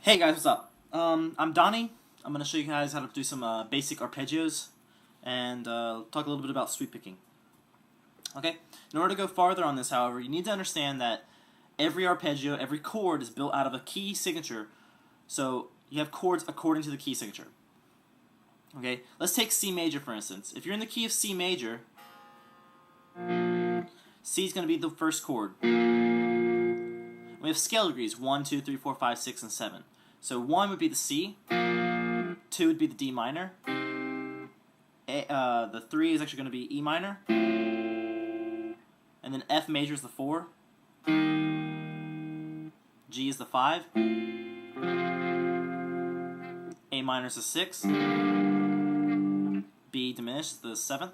Hey guys, what's up? I'm Donny. I'm going to show you guys how to do some basic arpeggios and talk a little bit about sweep picking. Okay? In order to go farther on this, however, you need to understand that every arpeggio, every chord is built out of a key signature, so you have chords according to the key signature. Okay? Let's take C major for instance. If you're in the key of C major, C is going to be the first chord. We have scale degrees, 1, 2, 3, 4, 5, 6, and 7. So 1 would be the C, 2 would be the D minor, the 3 is actually going to be E minor, and then F major is the 4, G is the 5, A minor is the 6, B diminished the 7th,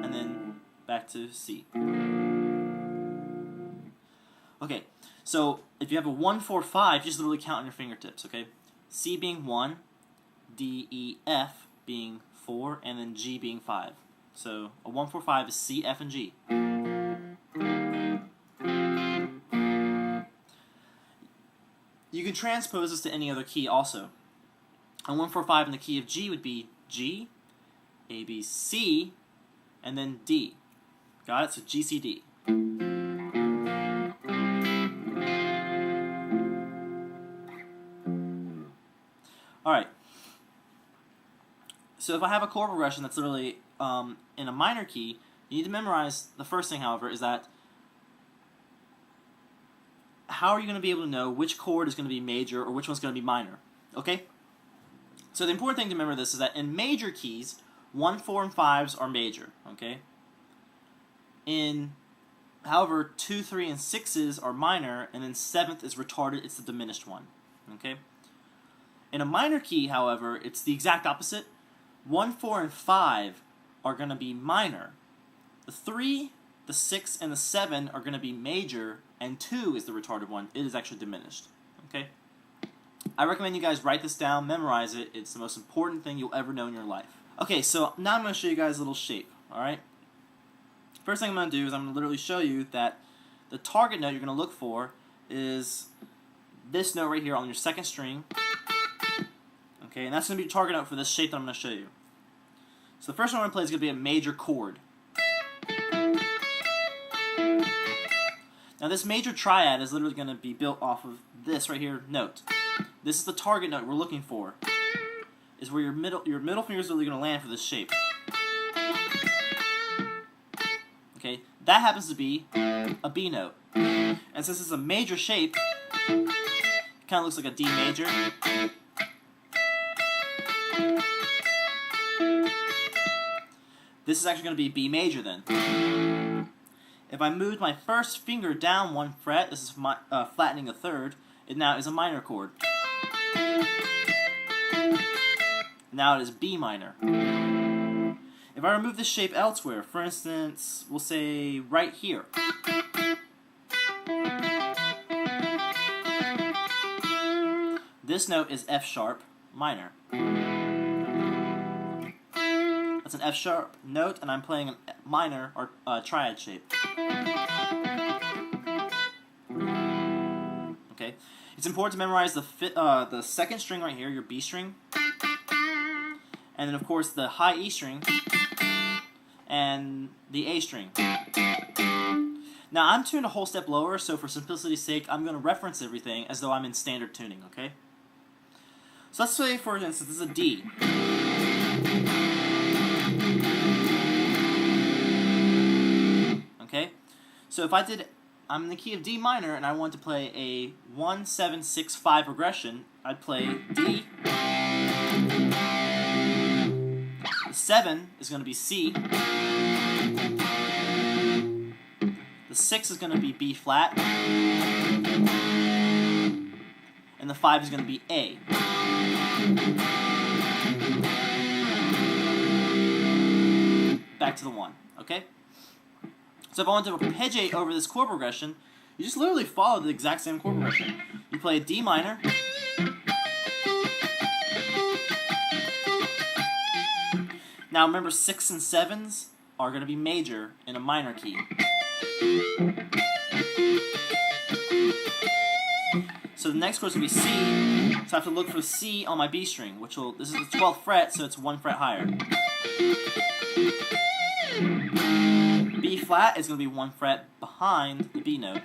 and then back to C. Okay, so if you have a 1, 4, 5, you just literally count on your fingertips, okay? C being 1, D, E, F being 4, and then G being 5. So a 1, 4, 5 is C, F, and G. You can transpose this to any other key also. A 1, 4, 5 in the key of G would be G, A, B, C, and then D. Got it? So G, C, D. Alright, so if I have a chord progression that's literally in a minor key, you need to memorize, the first thing however, is that how are you going to be able to know which chord is going to be major or which one's going to be minor, okay? So the important thing to remember this is that in major keys, 1, 4, and 5s are major, okay? However, 2, 3, and 6s are minor, and then 7th is retarded, it's the diminished one, okay? In a minor key, however, it's the exact opposite. 1, 4, and 5 are going to be minor. The 3, the 6, and the 7 are going to be major, and 2 is the retarded one. It is actually diminished. Okay? I recommend you guys write this down, memorize it. It's the most important thing you'll ever know in your life. Okay, so now I'm going to show you guys a little shape. Alright? First thing I'm going to do is I'm going to literally show you that the target note you're going to look for is this note right here on your second string. Okay, and that's going to be your target note for this shape that I'm going to show you. So the first one I'm going to play is going to be a major chord. Now this major triad is literally going to be built off of this right here note. This is the target note we're looking for. Is where your middle finger is really going to land for this shape. Okay, that happens to be a B note. And since it's a major shape, it kind of looks like a D major. This is actually going to be B major then. If I moved my first finger down 1 fret, this is my, flattening a third, it now is a minor chord. Now it is B minor. If I remove this shape elsewhere, for instance, we'll say right here. This note is F sharp minor. That's an F sharp note, and I'm playing a minor or triad shape. Okay, it's important to memorize the second string right here, your B string, and then of course the high E string and the A string. Now I'm tuned a whole step lower, so for simplicity's sake, I'm going to reference everything as though I'm in standard tuning. Okay, so let's say for instance this is a D. Okay, so if I'm in the key of D minor and I want to play a 1, 7, 6, 5 regression, I'd play D. The 7 is going to be C. The 6 is going to be B flat. And the 5 is going to be A. Back to the 1, okay? So if I want to arpeggiate over this chord progression, you just literally follow the exact same chord progression. You play a D minor. Now remember 6 and 7s are going to be major in a minor key. the next chord is going to be C, so I have to look for C on my B string, this is the 12th fret, so it's 1 fret higher. B flat is going to be 1 fret behind the B note.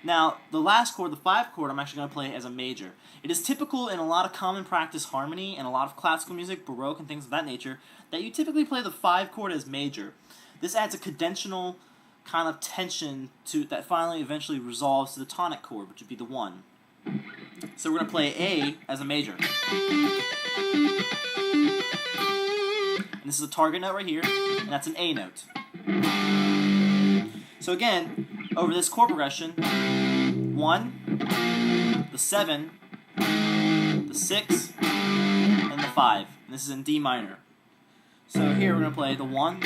Now, the last chord, the 5 chord, I'm actually going to play as a major. It is typical in a lot of common practice harmony and a lot of classical music, Baroque and things of that nature, that you typically play the 5 chord as major. This adds a cadentional kind of tension to that finally eventually resolves to the tonic chord, which would be the 1. So we're going to play A as a major. And this is a target note right here, and that's an A note. So again, over this chord progression, 1, the 7, the 6, and the 5. And this is in D minor. So here we're going to play the 1,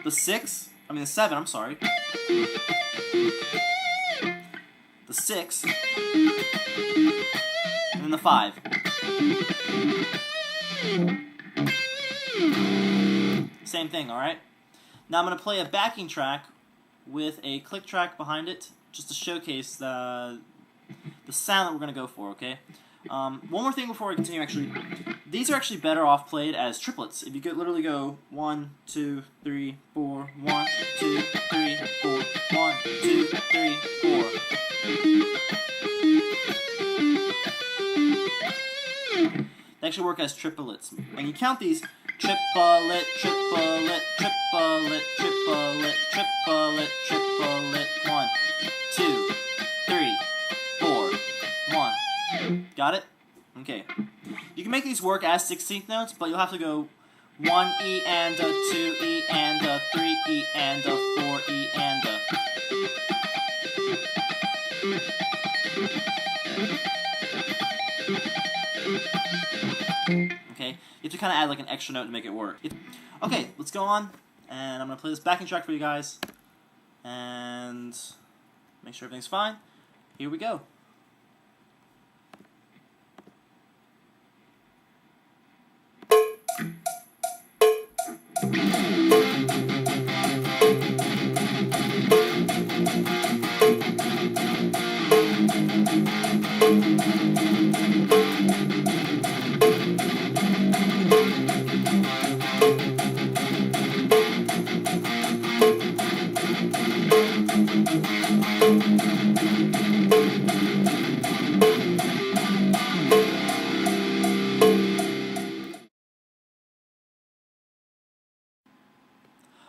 the 7, I'm sorry, the 6, and then the 5. Same thing, alright? Now I'm going to play a backing track with a click track behind it, just to showcase the sound that we're going to go for, okay? One more thing before we continue, actually. These are actually better off played as triplets. If you could literally go 1, 2, 3, 4, 1, 2, 3, 4, 1, 2, 3, 4. They actually work as triplets. When you count these, triplet, triplet, triplet, triplet, triplet, triplet, 1, 2, 3, 4, 1. Got it? Okay. You can make these work as 16th notes, but you'll have to go 1 E and a 2 E and a 3 E and a 4 E and a. Okay, you have to kind of add like an extra note to make it work. Okay, let's go on, and I'm going to play this backing track for you guys, and make sure everything's fine. Here we go.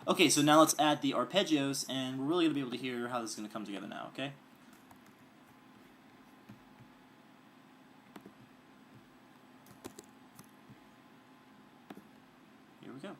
Okay, so now let's add the arpeggios, and we're really going to be able to hear how this is going to come together now, okay? Here we go.